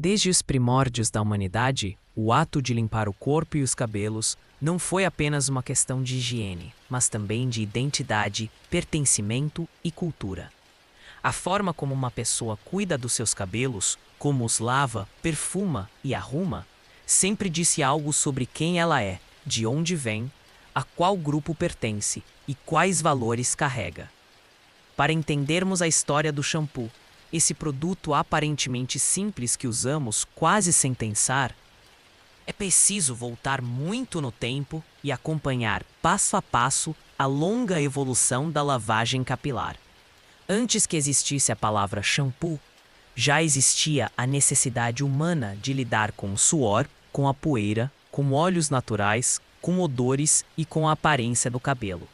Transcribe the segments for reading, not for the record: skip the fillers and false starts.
Desde os primórdios da humanidade, o ato de limpar o corpo e os cabelos não foi apenas uma questão de higiene, mas também de identidade, pertencimento e cultura. A forma como uma pessoa cuida dos seus cabelos, como os lava, perfuma e arruma, sempre disse algo sobre quem ela é, de onde vem, a qual grupo pertence e quais valores carrega. Para entendermos a história do shampoo, esse produto aparentemente simples que usamos quase sem pensar, é preciso voltar muito no tempo e acompanhar passo a passo a longa evolução da lavagem capilar. Antes que existisse a palavra shampoo, já existia a necessidade humana de lidar com o suor, com a poeira, com óleos naturais, com odores e com a aparência do cabelo.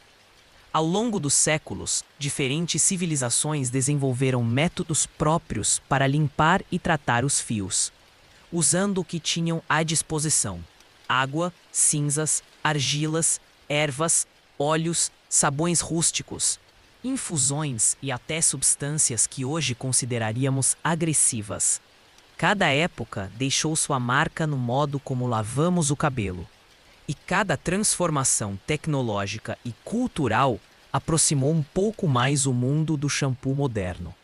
Ao longo dos séculos, diferentes civilizações desenvolveram métodos próprios para limpar e tratar os fios, usando o que tinham à disposição: água, cinzas, argilas, ervas, óleos, sabões rústicos, infusões e até substâncias que hoje consideraríamos agressivas. Cada época deixou sua marca no modo como lavamos o cabelo. E cada transformação tecnológica e cultural aproximou um pouco mais o mundo do shampoo moderno.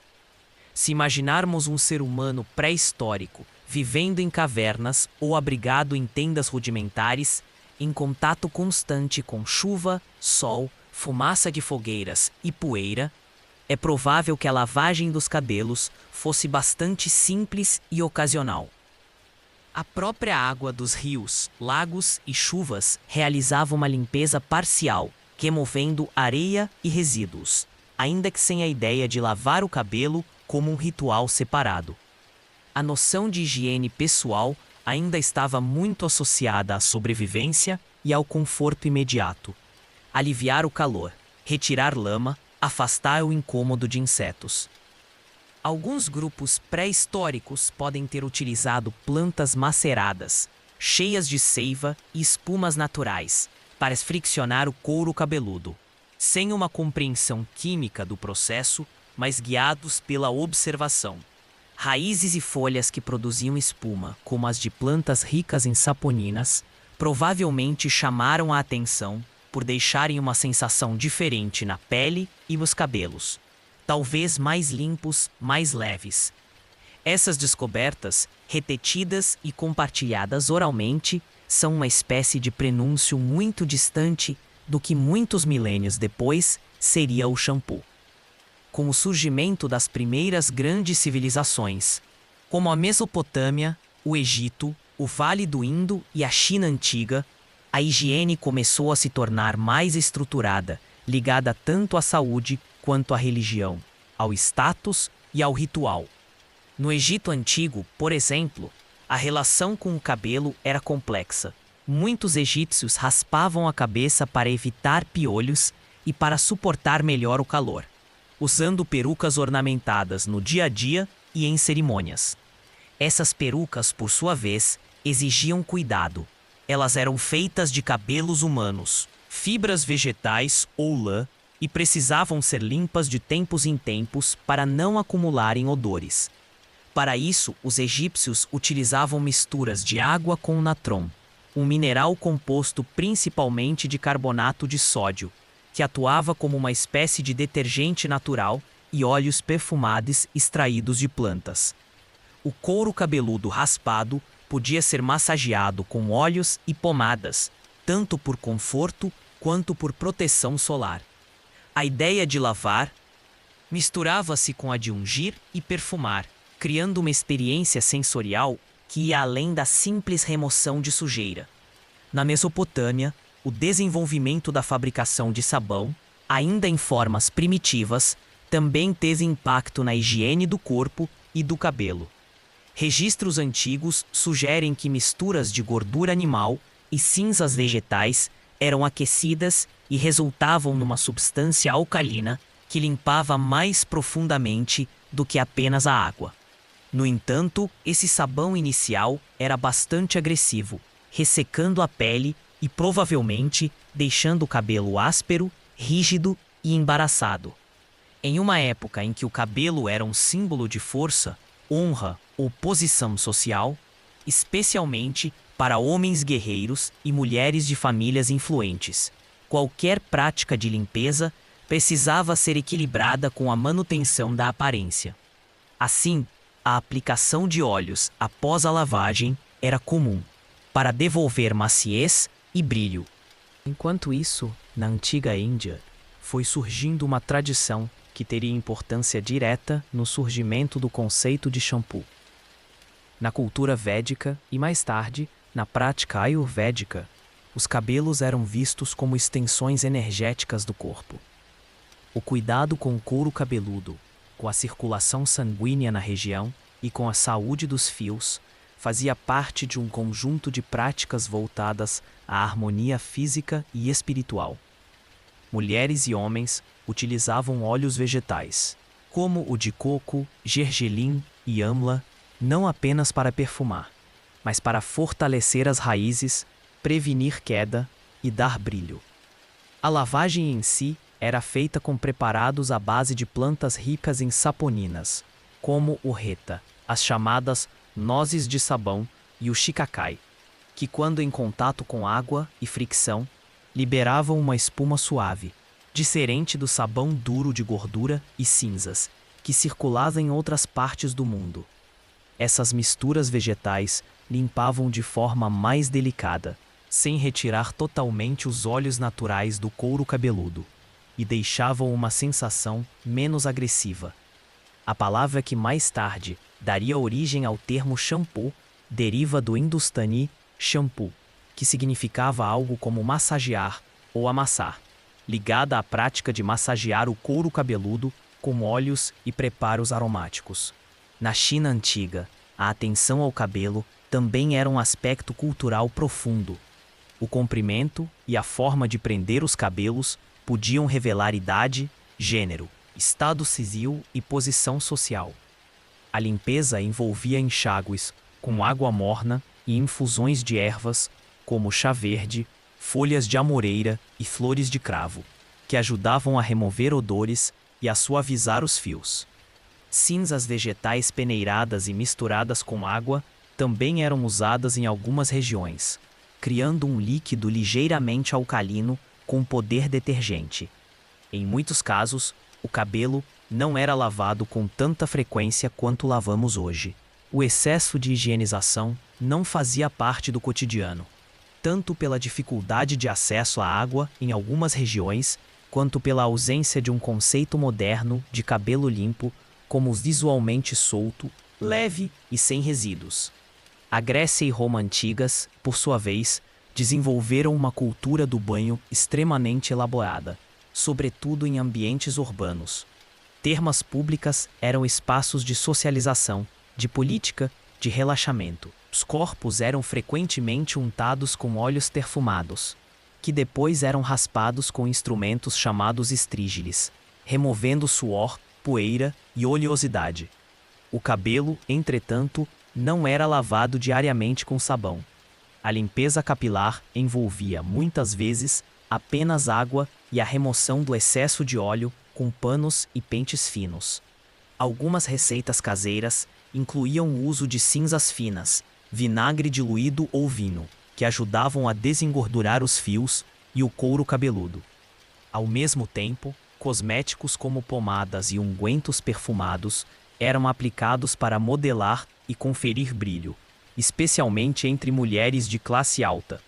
Se imaginarmos um ser humano pré-histórico, vivendo em cavernas ou abrigado em tendas rudimentares, em contato constante com chuva, sol, fumaça de fogueiras e poeira, é provável que a lavagem dos cabelos fosse bastante simples e ocasional. A própria água dos rios, lagos e chuvas realizava uma limpeza parcial, removendo areia e resíduos, ainda que sem a ideia de lavar o cabelo como um ritual separado. A noção de higiene pessoal ainda estava muito associada à sobrevivência e ao conforto imediato. Aliviar o calor, retirar lama, afastar o incômodo de insetos. Alguns grupos pré-históricos podem ter utilizado plantas maceradas, cheias de seiva e espumas naturais, para friccionar o couro cabeludo, sem uma compreensão química do processo, mas guiados pela observação. Raízes e folhas que produziam espuma, como as de plantas ricas em saponinas, provavelmente chamaram a atenção por deixarem uma sensação diferente na pele e nos cabelos, talvez mais limpos, mais leves. Essas descobertas, repetidas e compartilhadas oralmente, são uma espécie de prenúncio muito distante do que muitos milênios depois seria o shampoo. Com o surgimento das primeiras grandes civilizações, como a Mesopotâmia, o Egito, o Vale do Indo e a China antiga, a higiene começou a se tornar mais estruturada, ligada tanto à saúde quanto à religião, ao status e ao ritual. No Egito Antigo, por exemplo, a relação com o cabelo era complexa. Muitos egípcios raspavam a cabeça para evitar piolhos e para suportar melhor o calor, usando perucas ornamentadas no dia a dia e em cerimônias. Essas perucas, por sua vez, exigiam cuidado. Elas eram feitas de cabelos humanos, fibras vegetais ou lã, e precisavam ser limpas de tempos em tempos para não acumularem odores. Para isso, os egípcios utilizavam misturas de água com natron, um mineral composto principalmente de carbonato de sódio, que atuava como uma espécie de detergente natural, e óleos perfumados extraídos de plantas. O couro cabeludo raspado podia ser massageado com óleos e pomadas, tanto por conforto quanto por proteção solar. A ideia de lavar misturava-se com a de ungir e perfumar, criando uma experiência sensorial que ia além da simples remoção de sujeira. Na Mesopotâmia, o desenvolvimento da fabricação de sabão, ainda em formas primitivas, também teve impacto na higiene do corpo e do cabelo. Registros antigos sugerem que misturas de gordura animal e cinzas vegetais eram aquecidas e resultavam numa substância alcalina que limpava mais profundamente do que apenas a água. No entanto, esse sabão inicial era bastante agressivo, ressecando a pele e provavelmente deixando o cabelo áspero, rígido e embaraçado. Em uma época em que o cabelo era um símbolo de força, honra ou posição social, especialmente para homens guerreiros e mulheres de famílias influentes. Qualquer prática de limpeza precisava ser equilibrada com a manutenção da aparência. Assim, a aplicação de óleos após a lavagem era comum, para devolver maciez e brilho. Enquanto isso, na antiga Índia, foi surgindo uma tradição que teria importância direta no surgimento do conceito de shampoo. Na cultura védica e mais tarde, na prática ayurvédica, os cabelos eram vistos como extensões energéticas do corpo. O cuidado com o couro cabeludo, com a circulação sanguínea na região e com a saúde dos fios, fazia parte de um conjunto de práticas voltadas à harmonia física e espiritual. Mulheres e homens utilizavam óleos vegetais, como o de coco, gergelim e amla, não apenas para perfumar, mas para fortalecer as raízes, prevenir queda e dar brilho. A lavagem em si era feita com preparados à base de plantas ricas em saponinas, como o reta, as chamadas nozes de sabão e o shikakai, que quando em contato com água e fricção, liberavam uma espuma suave, diferente do sabão duro de gordura e cinzas, que circulava em outras partes do mundo. Essas misturas vegetais limpavam de forma mais delicada, sem retirar totalmente os óleos naturais do couro cabeludo, e deixavam uma sensação menos agressiva. A palavra que mais tarde daria origem ao termo shampoo deriva do hindustani shampoo, que significava algo como massagear ou amassar, ligada à prática de massagear o couro cabeludo com óleos e preparos aromáticos. Na China antiga, a atenção ao cabelo também era um aspecto cultural profundo. O comprimento e a forma de prender os cabelos podiam revelar idade, gênero, estado civil e posição social. A limpeza envolvia enxágues com água morna e infusões de ervas, como chá verde, folhas de amoreira e flores de cravo, que ajudavam a remover odores e a suavizar os fios. Cinzas vegetais peneiradas e misturadas com água também eram usadas em algumas regiões, criando um líquido ligeiramente alcalino com poder detergente. Em muitos casos, o cabelo não era lavado com tanta frequência quanto lavamos hoje. O excesso de higienização não fazia parte do cotidiano, tanto pela dificuldade de acesso à água em algumas regiões, quanto pela ausência de um conceito moderno de cabelo limpo como visualmente solto, leve e sem resíduos. A Grécia e Roma antigas, por sua vez, desenvolveram uma cultura do banho extremamente elaborada, sobretudo em ambientes urbanos. Termas públicas eram espaços de socialização, de política, de relaxamento. Os corpos eram frequentemente untados com óleos perfumados, que depois eram raspados com instrumentos chamados estrígiles, removendo suor, poeira e oleosidade. O cabelo, entretanto, não era lavado diariamente com sabão. A limpeza capilar envolvia, muitas vezes, apenas água e a remoção do excesso de óleo com panos e pentes finos. Algumas receitas caseiras incluíam o uso de cinzas finas, vinagre diluído ou vinho, que ajudavam a desengordurar os fios e o couro cabeludo. Ao mesmo tempo, cosméticos como pomadas e ungüentos perfumados eram aplicados para modelar e conferir brilho, especialmente entre mulheres de classe alta.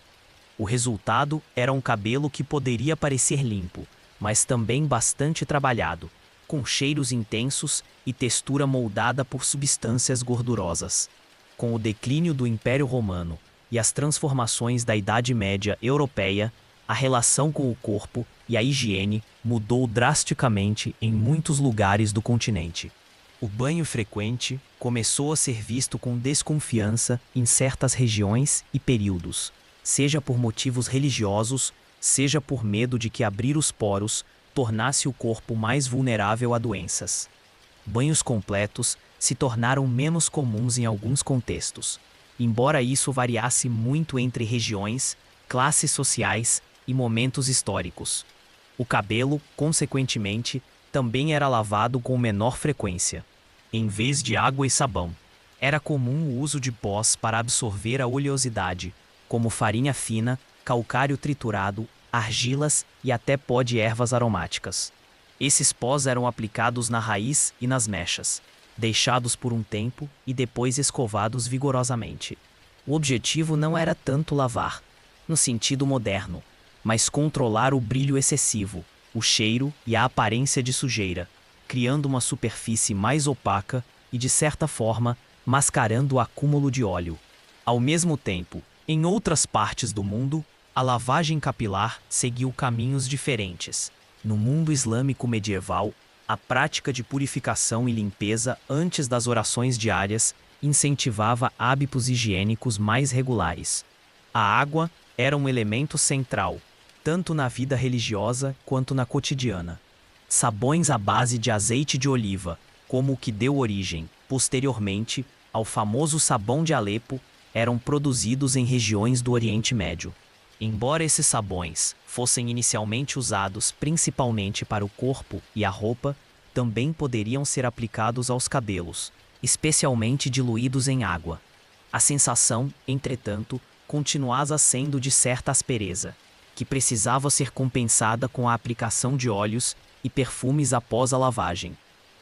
O resultado era um cabelo que poderia parecer limpo, mas também bastante trabalhado, com cheiros intensos e textura moldada por substâncias gordurosas. Com o declínio do Império Romano e as transformações da Idade Média europeia, a relação com o corpo e a higiene mudou drasticamente em muitos lugares do continente. O banho frequente começou a ser visto com desconfiança em certas regiões e períodos, seja por motivos religiosos, seja por medo de que abrir os poros tornasse o corpo mais vulnerável a doenças. Banhos completos se tornaram menos comuns em alguns contextos, embora isso variasse muito entre regiões, classes sociais e momentos históricos. O cabelo, consequentemente, também era lavado com menor frequência. em vez de água e sabão. Era comum o uso de pós para absorver a oleosidade, como farinha fina, calcário triturado, argilas e até pó de ervas aromáticas. Esses pós eram aplicados na raiz e nas mechas, deixados por um tempo e depois escovados vigorosamente. O objetivo não era tanto lavar, no sentido moderno, mas controlar o brilho excessivo, o cheiro e a aparência de sujeira, criando uma superfície mais opaca e, de certa forma, mascarando o acúmulo de óleo. Ao mesmo tempo, em outras partes do mundo, a lavagem capilar seguiu caminhos diferentes. No mundo islâmico medieval, a prática de purificação e limpeza antes das orações diárias incentivava hábitos higiênicos mais regulares. A água era um elemento central, tanto na vida religiosa quanto na cotidiana. Sabões à base de azeite de oliva, como o que deu origem, posteriormente, ao famoso sabão de Alepo, eram produzidos em regiões do Oriente Médio. Embora esses sabões fossem inicialmente usados principalmente para o corpo e a roupa, também poderiam ser aplicados aos cabelos, especialmente diluídos em água. A sensação, entretanto, continuava sendo de certa aspereza, que precisava ser compensada com a aplicação de óleos e perfumes após a lavagem.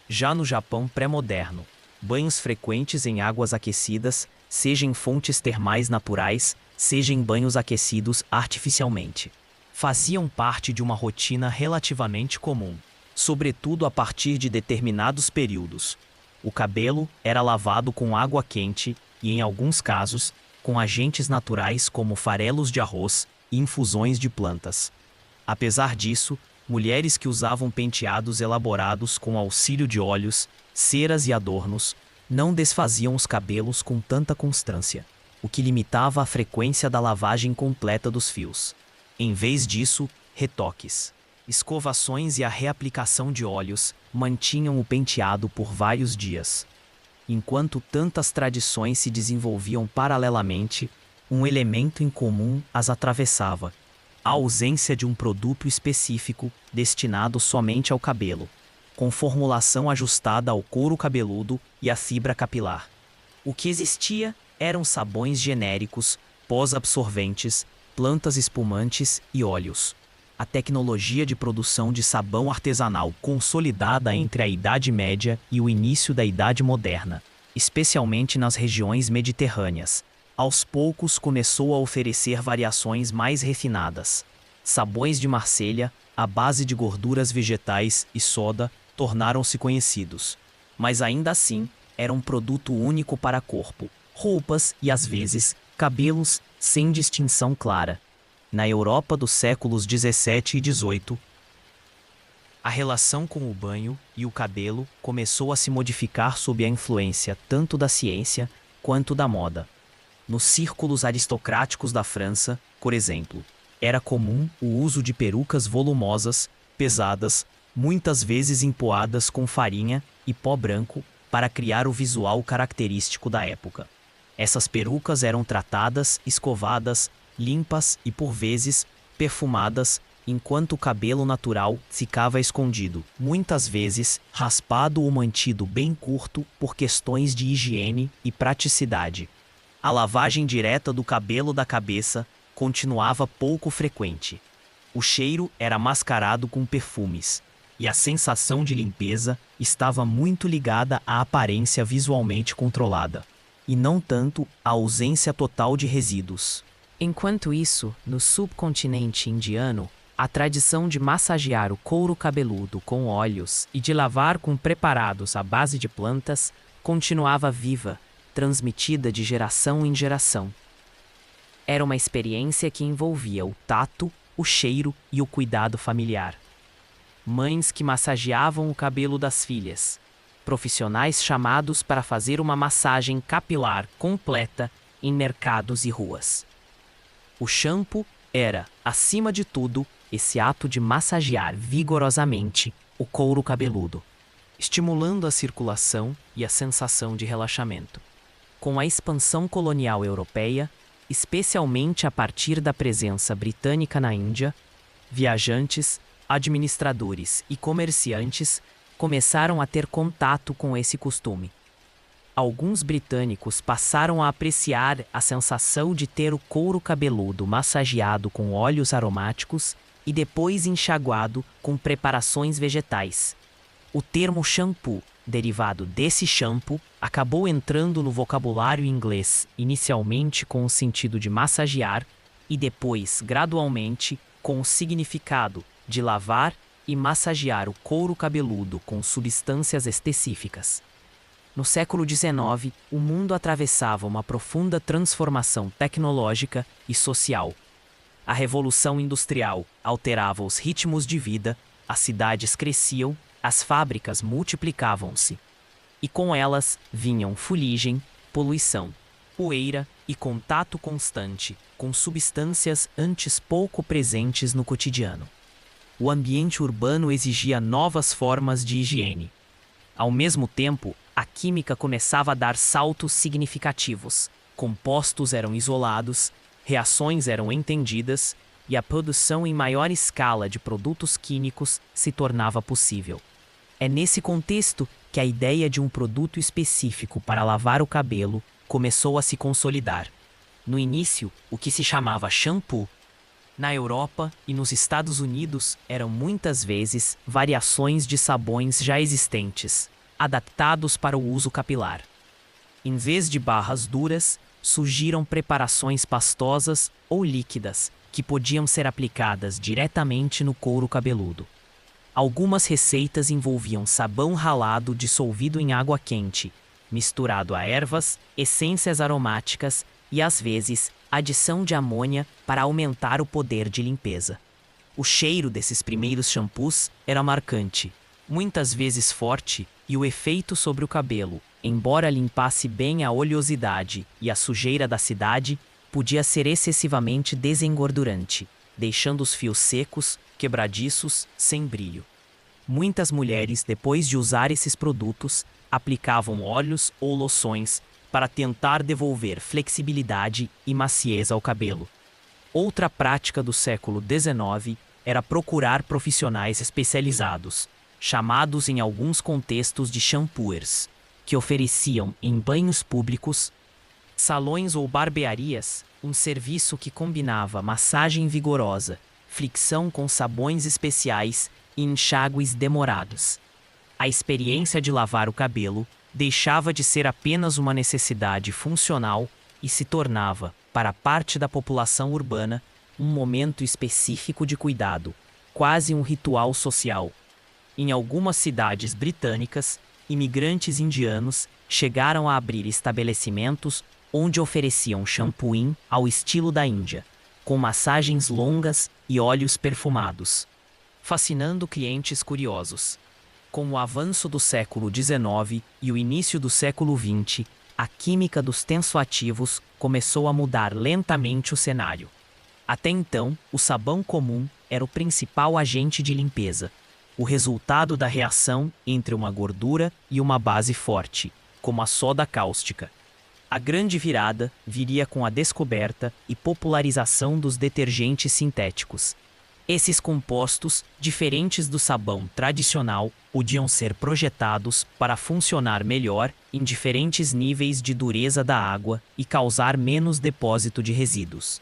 Já no Japão pré-moderno, banhos frequentes em águas aquecidas, seja em fontes termais naturais, seja em banhos aquecidos artificialmente, faziam parte de uma rotina relativamente comum, sobretudo a partir de determinados períodos. O cabelo era lavado com água quente e, em alguns casos, com agentes naturais como farelos de arroz e infusões de plantas. Apesar disso, mulheres que usavam penteados elaborados com auxílio de óleos, ceras e adornos, não desfaziam os cabelos com tanta constância, o que limitava a frequência da lavagem completa dos fios. Em vez disso, retoques, escovações e a reaplicação de óleos mantinham o penteado por vários dias. Enquanto tantas tradições se desenvolviam paralelamente, um elemento em comum as atravessava: a ausência de um produto específico destinado somente ao cabelo, com formulação ajustada ao couro cabeludo e à fibra capilar. O que existia eram sabões genéricos, pós-absorventes, plantas espumantes e óleos. A tecnologia de produção de sabão artesanal consolidada entre a Idade Média e o início da Idade Moderna, especialmente nas regiões mediterrâneas, aos poucos começou a oferecer variações mais refinadas. Sabões de Marselha, à base de gorduras vegetais e soda, tornaram-se conhecidos, mas ainda assim era um produto único para corpo, roupas e, às vezes, cabelos, sem distinção clara. Na Europa dos séculos 17 e 18, a relação com o banho e o cabelo começou a se modificar sob a influência tanto da ciência quanto da moda. Nos círculos aristocráticos da França, por exemplo, era comum o uso de perucas volumosas, pesadas, muitas vezes empoadas com farinha e pó branco para criar o visual característico da época. Essas perucas eram tratadas, escovadas, limpas e, por vezes, perfumadas, enquanto o cabelo natural ficava escondido, muitas vezes raspado ou mantido bem curto por questões de higiene e praticidade. A lavagem direta do cabelo da cabeça continuava pouco frequente. O cheiro era mascarado com perfumes, e a sensação de limpeza estava muito ligada à aparência visualmente controlada, e não tanto à ausência total de resíduos. Enquanto isso, no subcontinente indiano, a tradição de massagear o couro cabeludo com óleos e de lavar com preparados à base de plantas continuava viva, transmitida de geração em geração. Era uma experiência que envolvia o tato, o cheiro e o cuidado familiar. Mães que massageavam o cabelo das filhas, profissionais chamados para fazer uma massagem capilar completa em mercados e ruas. O shampoo era, acima de tudo, esse ato de massagear vigorosamente o couro cabeludo, estimulando a circulação e a sensação de relaxamento. Com a expansão colonial europeia, especialmente a partir da presença britânica na Índia, viajantes, administradores e comerciantes começaram a ter contato com esse costume. Alguns britânicos passaram a apreciar a sensação de ter o couro cabeludo massageado com óleos aromáticos e depois enxaguado com preparações vegetais. O termo shampoo, derivado desse shampoo, acabou entrando no vocabulário inglês, inicialmente com o sentido de massagear e depois, gradualmente, com o significado de lavar e massagear o couro cabeludo com substâncias específicas. No século XIX, o mundo atravessava uma profunda transformação tecnológica e social. A Revolução Industrial alterava os ritmos de vida, as cidades cresciam, as fábricas multiplicavam-se. E com elas vinham fuligem, poluição, poeira e contato constante com substâncias antes pouco presentes no cotidiano. O ambiente urbano exigia novas formas de higiene. Ao mesmo tempo, a química começava a dar saltos significativos. Compostos eram isolados, reações eram entendidas e a produção em maior escala de produtos químicos se tornava possível. É nesse contexto que a ideia de um produto específico para lavar o cabelo começou a se consolidar. No início, o que se chamava shampoo, na Europa e nos Estados Unidos eram muitas vezes variações de sabões já existentes, adaptados para o uso capilar. Em vez de barras duras, surgiram preparações pastosas ou líquidas que podiam ser aplicadas diretamente no couro cabeludo. Algumas receitas envolviam sabão ralado dissolvido em água quente, misturado a ervas, essências aromáticas e, às vezes, adição de amônia para aumentar o poder de limpeza. O cheiro desses primeiros shampoos era marcante, muitas vezes forte, e o efeito sobre o cabelo, embora limpasse bem a oleosidade e a sujeira da cidade, podia ser excessivamente desengordurante, deixando os fios secos, quebradiços, sem brilho. Muitas mulheres, depois de usar esses produtos, aplicavam óleos ou loções para tentar devolver flexibilidade e maciez ao cabelo. Outra prática do século XIX era procurar profissionais especializados, chamados em alguns contextos de shampooers, que ofereciam em banhos públicos, salões ou barbearias, um serviço que combinava massagem vigorosa, fricção com sabões especiais e enxágues demorados. A experiência de lavar o cabelo deixava de ser apenas uma necessidade funcional e se tornava, para parte da população urbana, um momento específico de cuidado, quase um ritual social. Em algumas cidades britânicas, imigrantes indianos chegaram a abrir estabelecimentos onde ofereciam shampooing ao estilo da Índia, com massagens longas e óleos perfumados, fascinando clientes curiosos. Com o avanço do século XIX e o início do século XX, a química dos tensoativos começou a mudar lentamente o cenário. Até então, o sabão comum era o principal agente de limpeza, o resultado da reação entre uma gordura e uma base forte, como a soda cáustica. A grande virada viria com a descoberta e popularização dos detergentes sintéticos. Esses compostos, diferentes do sabão tradicional, podiam ser projetados para funcionar melhor em diferentes níveis de dureza da água e causar menos depósito de resíduos.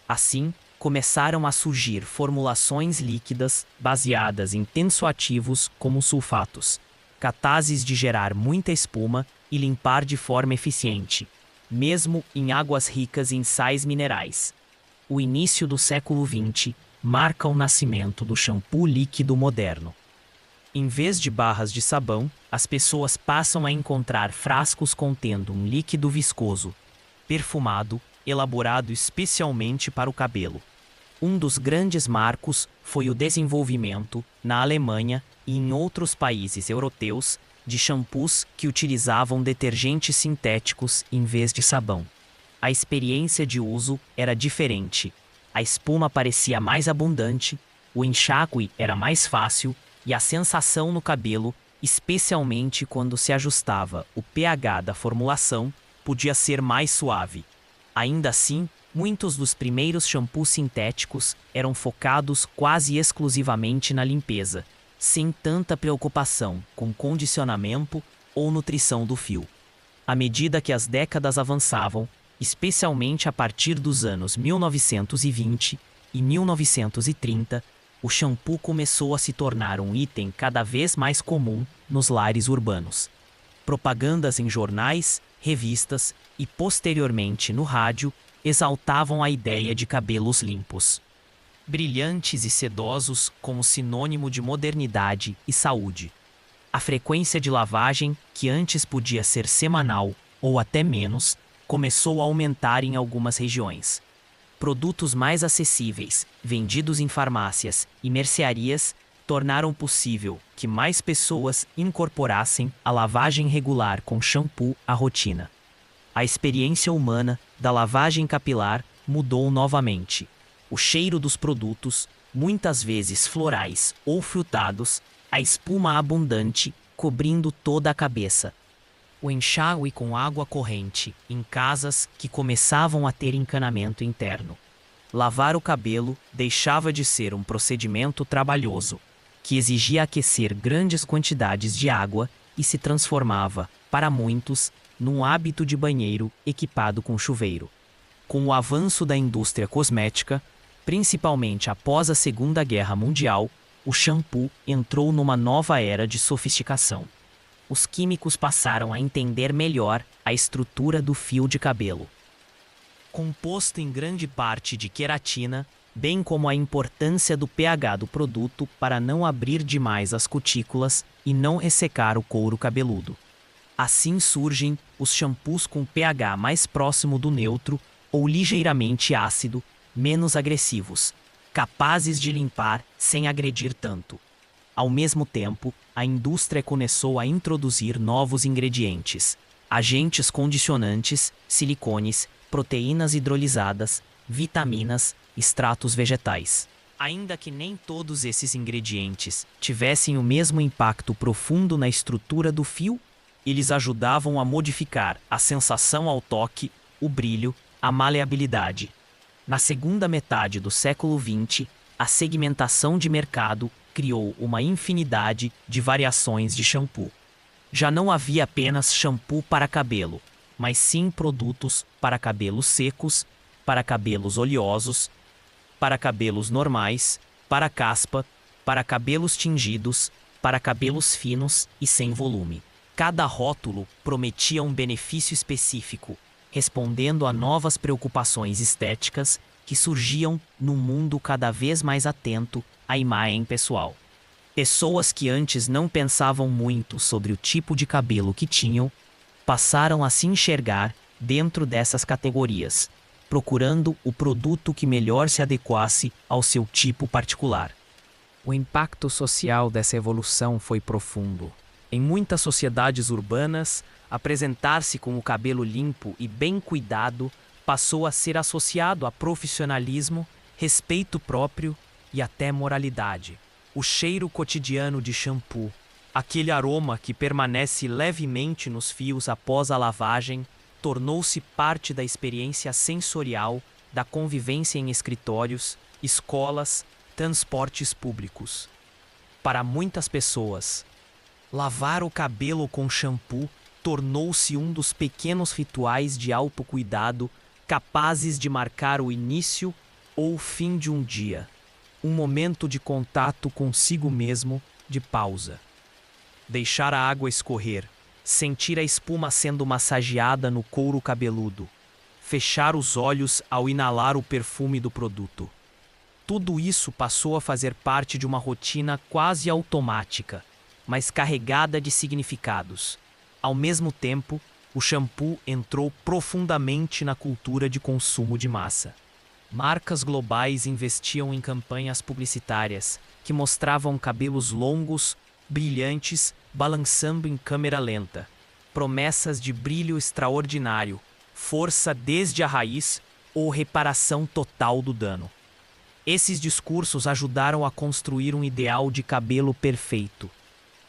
Assim, começaram a surgir formulações líquidas baseadas em tensoativos como sulfatos, capazes de gerar muita espuma e limpar de forma eficiente, mesmo em águas ricas em sais minerais. O início do século XX marca o nascimento do shampoo líquido moderno. Em vez de barras de sabão, as pessoas passam a encontrar frascos contendo um líquido viscoso, perfumado, elaborado especialmente para o cabelo. Um dos grandes marcos foi o desenvolvimento, na Alemanha e em outros países europeus, de shampoos que utilizavam detergentes sintéticos em vez de sabão. A experiência de uso era diferente. A espuma parecia mais abundante, o enxágue era mais fácil e a sensação no cabelo, especialmente quando se ajustava o pH da formulação, podia ser mais suave. Ainda assim, muitos dos primeiros shampoos sintéticos eram focados quase exclusivamente na limpeza, sem tanta preocupação com condicionamento ou nutrição do fio. À medida que as décadas avançavam, especialmente a partir dos anos 1920 e 1930, o shampoo começou a se tornar um item cada vez mais comum nos lares urbanos. Propagandas em jornais, revistas e, posteriormente, no rádio, exaltavam a ideia de cabelos limpos, brilhantes e sedosos como sinônimo de modernidade e saúde. A frequência de lavagem, que antes podia ser semanal ou até menos, começou a aumentar em algumas regiões. Produtos mais acessíveis, vendidos em farmácias e mercearias, tornaram possível que mais pessoas incorporassem a lavagem regular com shampoo à rotina. A experiência humana da lavagem capilar mudou novamente. O cheiro dos produtos, muitas vezes florais ou frutados, a espuma abundante cobrindo toda a cabeça. O enxágue com água corrente em casas que começavam a ter encanamento interno. Lavar o cabelo deixava de ser um procedimento trabalhoso, que exigia aquecer grandes quantidades de água e se transformava, para muitos, num hábito de banheiro equipado com chuveiro. Com o avanço da indústria cosmética, principalmente após a Segunda Guerra Mundial, o shampoo entrou numa nova era de sofisticação. Os químicos passaram a entender melhor a estrutura do fio de cabelo. Composto em grande parte de queratina, bem como a importância do pH do produto para não abrir demais as cutículas e não ressecar o couro cabeludo. Assim surgem os shampoos com pH mais próximo do neutro ou ligeiramente ácido, menos agressivos, capazes de limpar sem agredir tanto. Ao mesmo tempo, a indústria começou a introduzir novos ingredientes, agentes condicionantes, silicones, proteínas hidrolisadas, vitaminas, extratos vegetais. Ainda que nem todos esses ingredientes tivessem o mesmo impacto profundo na estrutura do fio, eles ajudavam a modificar a sensação ao toque, o brilho, a maleabilidade. Na segunda metade do século XX, a segmentação de mercado criou uma infinidade de variações de shampoo. Já não havia apenas shampoo para cabelo, mas sim produtos para cabelos secos, para cabelos oleosos, para cabelos normais, para caspa, para cabelos tingidos, para cabelos finos e sem volume. Cada rótulo prometia um benefício específico, respondendo a novas preocupações estéticas que surgiam num mundo cada vez mais atento à imagem pessoal. Pessoas que antes não pensavam muito sobre o tipo de cabelo que tinham, passaram a se enxergar dentro dessas categorias, procurando o produto que melhor se adequasse ao seu tipo particular. O impacto social dessa evolução foi profundo. Em muitas sociedades urbanas, apresentar-se com o cabelo limpo e bem cuidado passou a ser associado a profissionalismo, respeito próprio e até moralidade. O cheiro cotidiano de shampoo, aquele aroma que permanece levemente nos fios após a lavagem, tornou-se parte da experiência sensorial da convivência em escritórios, escolas, transportes públicos. Para muitas pessoas, lavar o cabelo com shampoo tornou-se um dos pequenos rituais de autocuidado capazes de marcar o início ou o fim de um dia. Um momento de contato consigo mesmo, de pausa. Deixar a água escorrer, sentir a espuma sendo massageada no couro cabeludo, fechar os olhos ao inalar o perfume do produto. Tudo isso passou a fazer parte de uma rotina quase automática, mas carregada de significados. Ao mesmo tempo, o shampoo entrou profundamente na cultura de consumo de massa. Marcas globais investiam em campanhas publicitárias que mostravam cabelos longos, brilhantes, balançando em câmera lenta. Promessas de brilho extraordinário, força desde a raiz ou reparação total do dano. Esses discursos ajudaram a construir um ideal de cabelo perfeito,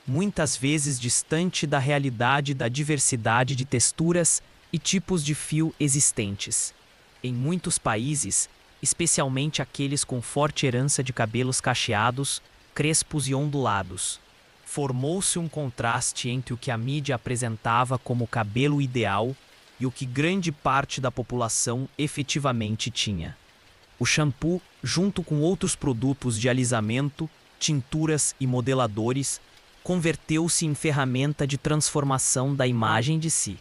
muitas vezes distante da realidade da diversidade de texturas e tipos de fio existentes. Em muitos países, especialmente aqueles com forte herança de cabelos cacheados, crespos e ondulados. Formou-se um contraste entre o que a mídia apresentava como cabelo ideal e o que grande parte da população efetivamente tinha. O shampoo, junto com outros produtos de alisamento, tinturas e modeladores, converteu-se em ferramenta de transformação da imagem de si.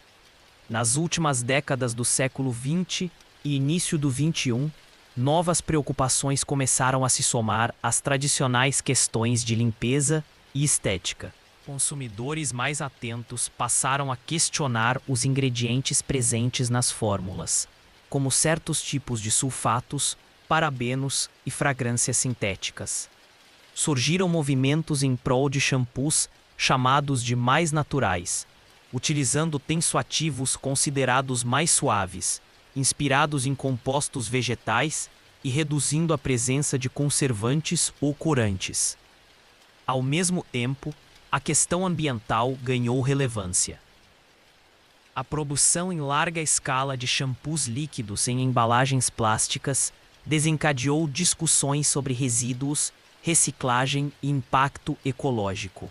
Nas últimas décadas do século XX e início do XXI, novas preocupações começaram a se somar às tradicionais questões de limpeza e estética. Consumidores mais atentos passaram a questionar os ingredientes presentes nas fórmulas, como certos tipos de sulfatos, parabenos e fragrâncias sintéticas. Surgiram movimentos em prol de shampoos chamados de mais naturais, utilizando tensoativos considerados mais suaves, inspirados em compostos vegetais e reduzindo a presença de conservantes ou corantes. Ao mesmo tempo, a questão ambiental ganhou relevância. A produção em larga escala de shampoos líquidos em embalagens plásticas desencadeou discussões sobre resíduos, reciclagem e impacto ecológico.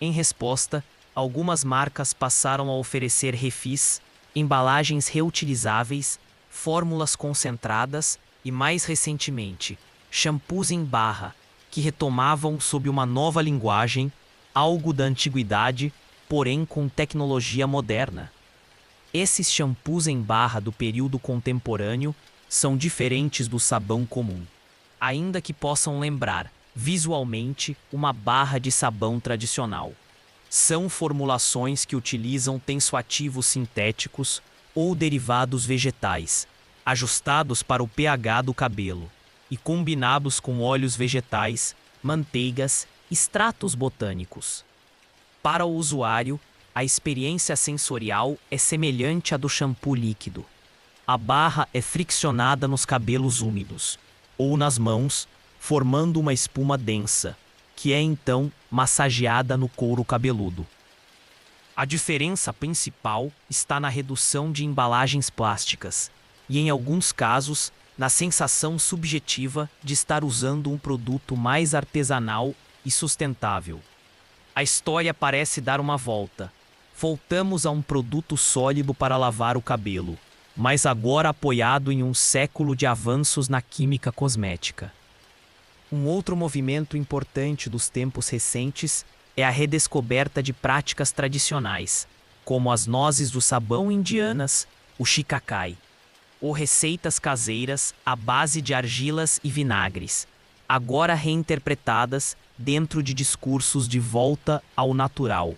Em resposta, algumas marcas passaram a oferecer refis, embalagens reutilizáveis, fórmulas concentradas e, mais recentemente, shampoos em barra, que retomavam sob uma nova linguagem algo da antiguidade, porém com tecnologia moderna. Esses shampoos em barra do período contemporâneo são diferentes do sabão comum, ainda que possam lembrar, visualmente, uma barra de sabão tradicional. São formulações que utilizam tensoativos sintéticos ou derivados vegetais, ajustados para o pH do cabelo, e combinados com óleos vegetais, manteigas, extratos botânicos. Para o usuário, a experiência sensorial é semelhante à do shampoo líquido. A barra é friccionada nos cabelos úmidos, ou nas mãos, formando uma espuma densa, que é então massageada no couro cabeludo. A diferença principal está na redução de embalagens plásticas e, em alguns casos, na sensação subjetiva de estar usando um produto mais artesanal e sustentável. A história parece dar uma volta. Voltamos a um produto sólido para lavar o cabelo, mas agora apoiado em um século de avanços na química cosmética. Um outro movimento importante dos tempos recentes é a redescoberta de práticas tradicionais, como as nozes do sabão indianas, o shikakai, ou receitas caseiras à base de argilas e vinagres, agora reinterpretadas dentro de discursos de volta ao natural.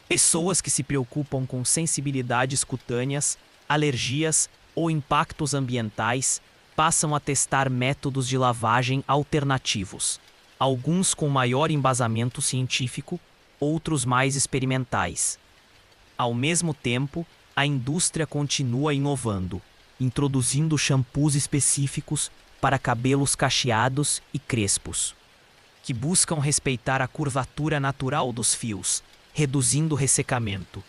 Pessoas que se preocupam com sensibilidades cutâneas, alergias ou impactos ambientais passam a testar métodos de lavagem alternativos, alguns com maior embasamento científico, outros mais experimentais. Ao mesmo tempo, a indústria continua inovando, introduzindo shampoos específicos para cabelos cacheados e crespos, que buscam respeitar a curvatura natural dos fios, reduzindo o ressecamento.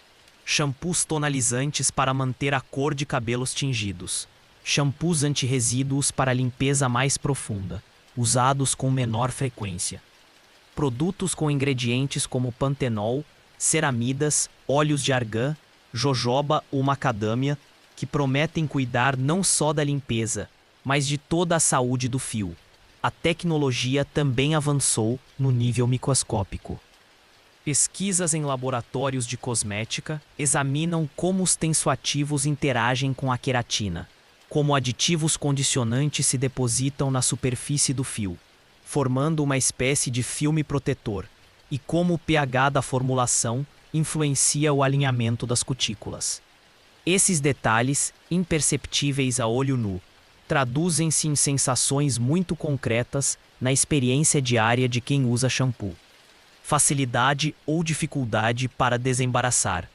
Shampoos tonalizantes para manter a cor de cabelos tingidos. Shampoos anti-resíduos para limpeza mais profunda, usados com menor frequência. Produtos com ingredientes como pantenol, ceramidas, óleos de argan, jojoba ou macadâmia, que prometem cuidar não só da limpeza, mas de toda a saúde do fio. A tecnologia também avançou no nível microscópico. Pesquisas em laboratórios de cosmética examinam como os tensoativos interagem com a queratina, como aditivos condicionantes se depositam na superfície do fio, formando uma espécie de filme protetor, e como o pH da formulação influencia o alinhamento das cutículas. Esses detalhes, imperceptíveis a olho nu, traduzem-se em sensações muito concretas na experiência diária de quem usa shampoo. Facilidade ou dificuldade para desembaraçar.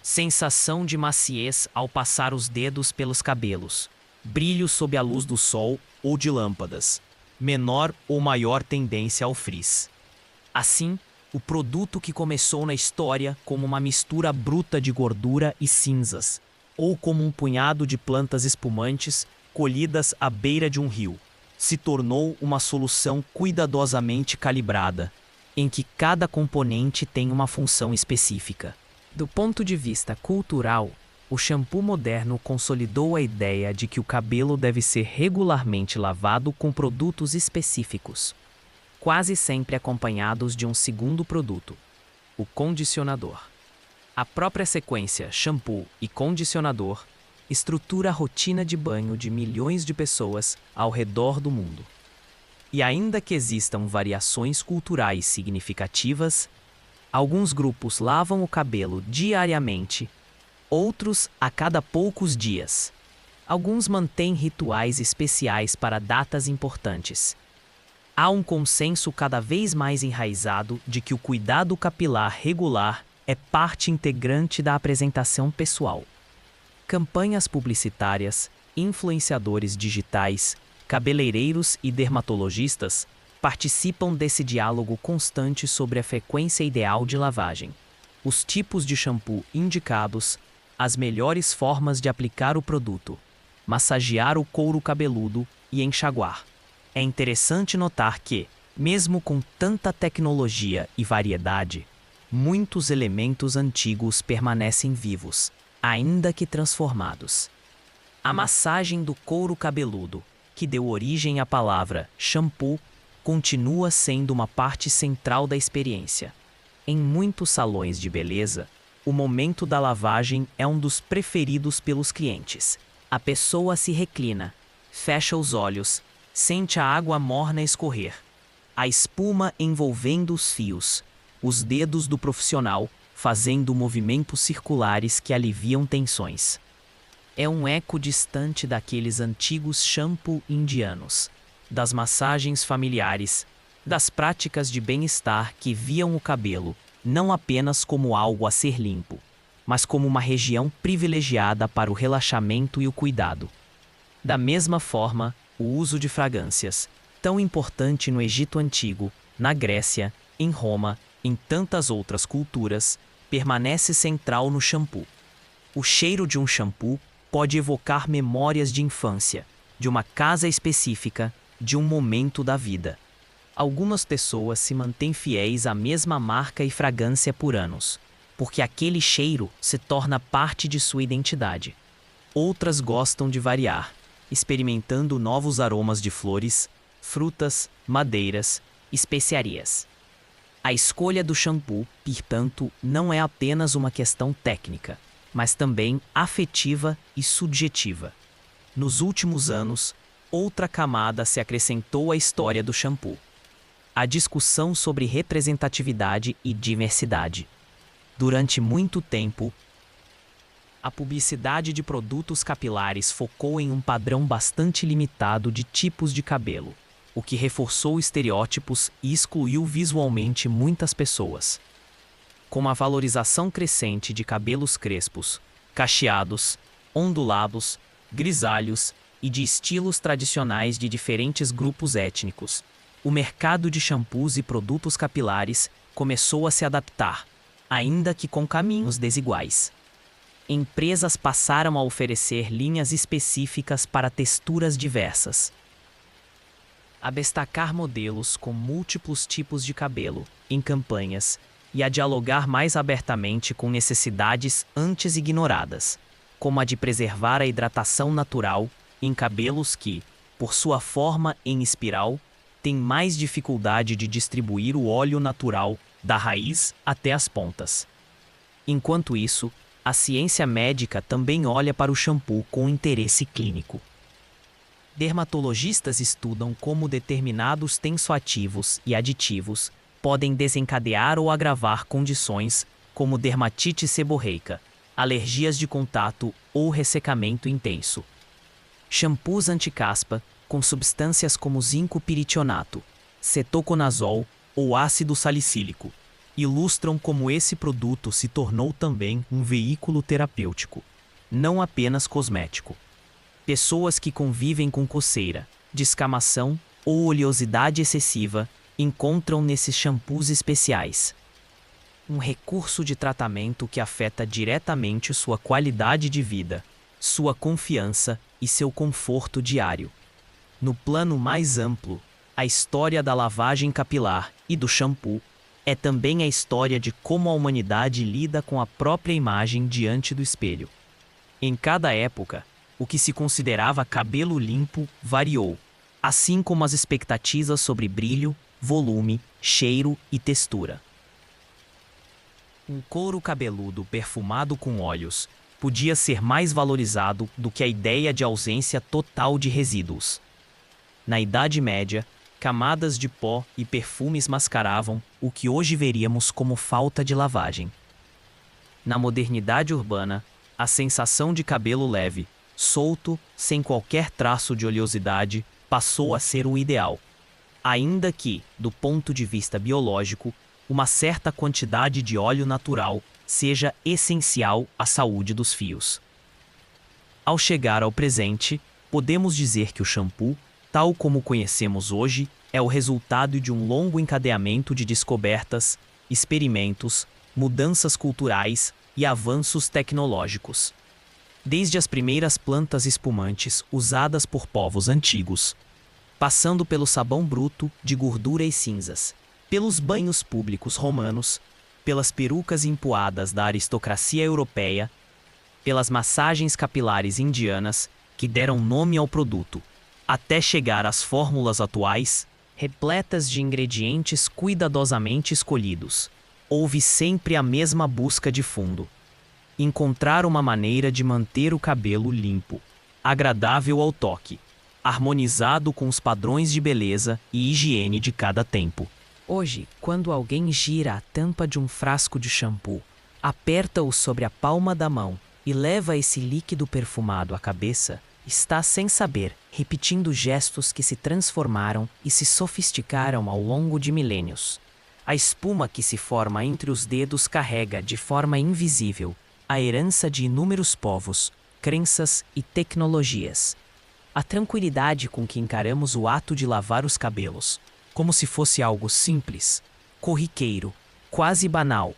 Sensação de maciez ao passar os dedos pelos cabelos. Brilho sob a luz do sol ou de lâmpadas. Menor ou maior tendência ao frizz. Assim, o produto que começou na história como uma mistura bruta de gordura e cinzas, ou como um punhado de plantas espumantes colhidas à beira de um rio, se tornou uma solução cuidadosamente calibrada, em que cada componente tem uma função específica. Do ponto de vista cultural, o shampoo moderno consolidou a ideia de que o cabelo deve ser regularmente lavado com produtos específicos, quase sempre acompanhados de um segundo produto, o condicionador. A própria sequência shampoo e condicionador estrutura a rotina de banho de milhões de pessoas ao redor do mundo. E ainda que existam variações culturais significativas, alguns grupos lavam o cabelo diariamente, outros a cada poucos dias. Alguns mantêm rituais especiais para datas importantes. Há um consenso cada vez mais enraizado de que o cuidado capilar regular é parte integrante da apresentação pessoal. Campanhas publicitárias, influenciadores digitais, cabeleireiros e dermatologistas participam desse diálogo constante sobre a frequência ideal de lavagem, os tipos de shampoo indicados, as melhores formas de aplicar o produto, massagear o couro cabeludo e enxaguar. É interessante notar que, mesmo com tanta tecnologia e variedade, muitos elementos antigos permanecem vivos, ainda que transformados. A massagem do couro cabeludo, que deu origem à palavra shampoo, continua sendo uma parte central da experiência. Em muitos salões de beleza, o momento da lavagem é um dos preferidos pelos clientes. A pessoa se reclina, fecha os olhos, sente a água morna escorrer, a espuma envolvendo os fios, os dedos do profissional fazendo movimentos circulares que aliviam tensões. É um eco distante daqueles antigos shampoo indianos, das massagens familiares, das práticas de bem-estar que viam o cabelo não apenas como algo a ser limpo, mas como uma região privilegiada para o relaxamento e o cuidado. Da mesma forma, o uso de fragrâncias, tão importante no Egito Antigo, na Grécia, em Roma, em tantas outras culturas, permanece central no shampoo. O cheiro de um shampoo pode evocar memórias de infância, de uma casa específica, de um momento da vida. Algumas pessoas se mantêm fiéis à mesma marca e fragrância por anos, porque aquele cheiro se torna parte de sua identidade. Outras gostam de variar, experimentando novos aromas de flores, frutas, madeiras, especiarias. A escolha do shampoo, portanto, não é apenas uma questão técnica, mas também afetiva e subjetiva. Nos últimos anos, outra camada se acrescentou à história do shampoo: a discussão sobre representatividade e diversidade. Durante muito tempo, a publicidade de produtos capilares focou em um padrão bastante limitado de tipos de cabelo, o que reforçou estereótipos e excluiu visualmente muitas pessoas. Com a valorização crescente de cabelos crespos, cacheados, ondulados, grisalhos e de estilos tradicionais de diferentes grupos étnicos, o mercado de shampoos e produtos capilares começou a se adaptar, ainda que com caminhos desiguais. Empresas passaram a oferecer linhas específicas para texturas diversas, a destacar modelos com múltiplos tipos de cabelo em campanhas e a dialogar mais abertamente com necessidades antes ignoradas, como a de preservar a hidratação natural em cabelos que, por sua forma em espiral, têm mais dificuldade de distribuir o óleo natural da raiz até as pontas. Enquanto isso, a ciência médica também olha para o shampoo com interesse clínico. Dermatologistas estudam como determinados tensoativos e aditivos podem desencadear ou agravar condições como dermatite seborreica, alergias de contato ou ressecamento intenso. Shampoos anti-caspa com substâncias como zinco piritionato, cetoconazol ou ácido salicílico ilustram como esse produto se tornou também um veículo terapêutico, não apenas cosmético. Pessoas que convivem com coceira, descamação ou oleosidade excessiva encontram nesses shampoos especiais um recurso de tratamento que afeta diretamente sua qualidade de vida, sua confiança e seu conforto diário. No plano mais amplo, a história da lavagem capilar e do shampoo é também a história de como a humanidade lida com a própria imagem diante do espelho. Em cada época, o que se considerava cabelo limpo variou, assim como as expectativas sobre brilho, volume, cheiro e textura. Um couro cabeludo perfumado com óleos podia ser mais valorizado do que a ideia de ausência total de resíduos. Na Idade Média, camadas de pó e perfumes mascaravam o que hoje veríamos como falta de lavagem. Na modernidade urbana, a sensação de cabelo leve, solto, sem qualquer traço de oleosidade, passou a ser o ideal. Ainda que, do ponto de vista biológico, uma certa quantidade de óleo natural seja essencial à saúde dos fios. Ao chegar ao presente, podemos dizer que o shampoo, tal como o conhecemos hoje, é o resultado de um longo encadeamento de descobertas, experimentos, mudanças culturais e avanços tecnológicos. Desde as primeiras plantas espumantes usadas por povos antigos, passando pelo sabão bruto de gordura e cinzas, pelos banhos públicos romanos, pelas perucas empoadas da aristocracia europeia, pelas massagens capilares indianas que deram nome ao produto, até chegar às fórmulas atuais, repletas de ingredientes cuidadosamente escolhidos. Houve sempre a mesma busca de fundo: encontrar uma maneira de manter o cabelo limpo, agradável ao toque, harmonizado com os padrões de beleza e higiene de cada tempo. Hoje, quando alguém gira a tampa de um frasco de shampoo, aperta-o sobre a palma da mão e leva esse líquido perfumado à cabeça, está sem saber, repetindo gestos que se transformaram e se sofisticaram ao longo de milênios. A espuma que se forma entre os dedos carrega, de forma invisível, a herança de inúmeros povos, crenças e tecnologias. A tranquilidade com que encaramos o ato de lavar os cabelos, como se fosse algo simples, corriqueiro, quase banal,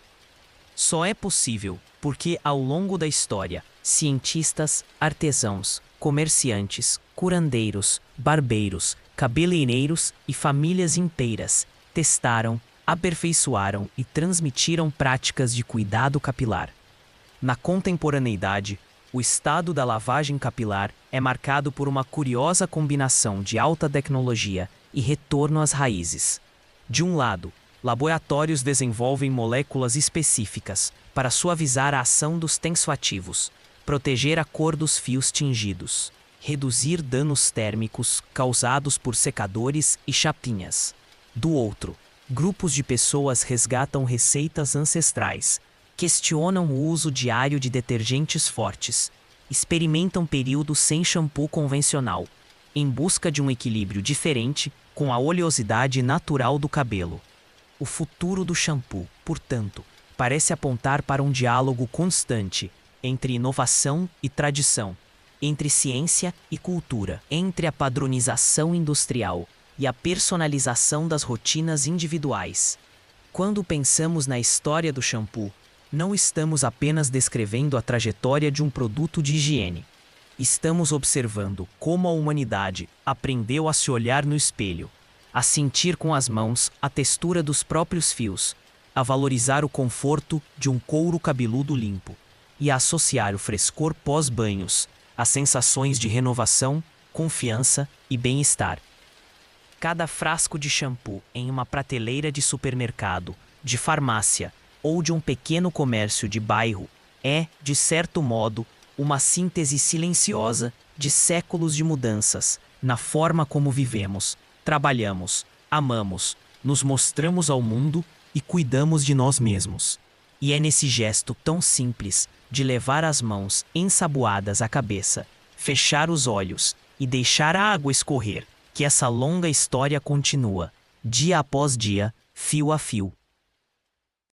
só é possível porque, ao longo da história, cientistas, artesãos, comerciantes, curandeiros, barbeiros, cabeleireiros e famílias inteiras testaram, aperfeiçoaram e transmitiram práticas de cuidado capilar. Na contemporaneidade, o estado da lavagem capilar é marcado por uma curiosa combinação de alta tecnologia e retorno às raízes. De um lado, laboratórios desenvolvem moléculas específicas para suavizar a ação dos tensoativos, proteger a cor dos fios tingidos, reduzir danos térmicos causados por secadores e chapinhas. Do outro, grupos de pessoas resgatam receitas ancestrais, questionam o uso diário de detergentes fortes, experimentam períodos sem shampoo convencional, em busca de um equilíbrio diferente com a oleosidade natural do cabelo. O futuro do shampoo, portanto, parece apontar para um diálogo constante entre inovação e tradição, entre ciência e cultura, entre a padronização industrial e a personalização das rotinas individuais. Quando pensamos na história do shampoo, não estamos apenas descrevendo a trajetória de um produto de higiene. Estamos observando como a humanidade aprendeu a se olhar no espelho, a sentir com as mãos a textura dos próprios fios, a valorizar o conforto de um couro cabeludo limpo e a associar o frescor pós-banhos às sensações de renovação, confiança e bem-estar. Cada frasco de shampoo em uma prateleira de supermercado, de farmácia ou de um pequeno comércio de bairro é, de certo modo, uma síntese silenciosa de séculos de mudanças na forma como vivemos, trabalhamos, amamos, nos mostramos ao mundo e cuidamos de nós mesmos. E é nesse gesto tão simples de levar as mãos ensaboadas à cabeça, fechar os olhos e deixar a água escorrer que essa longa história continua, dia após dia, fio a fio.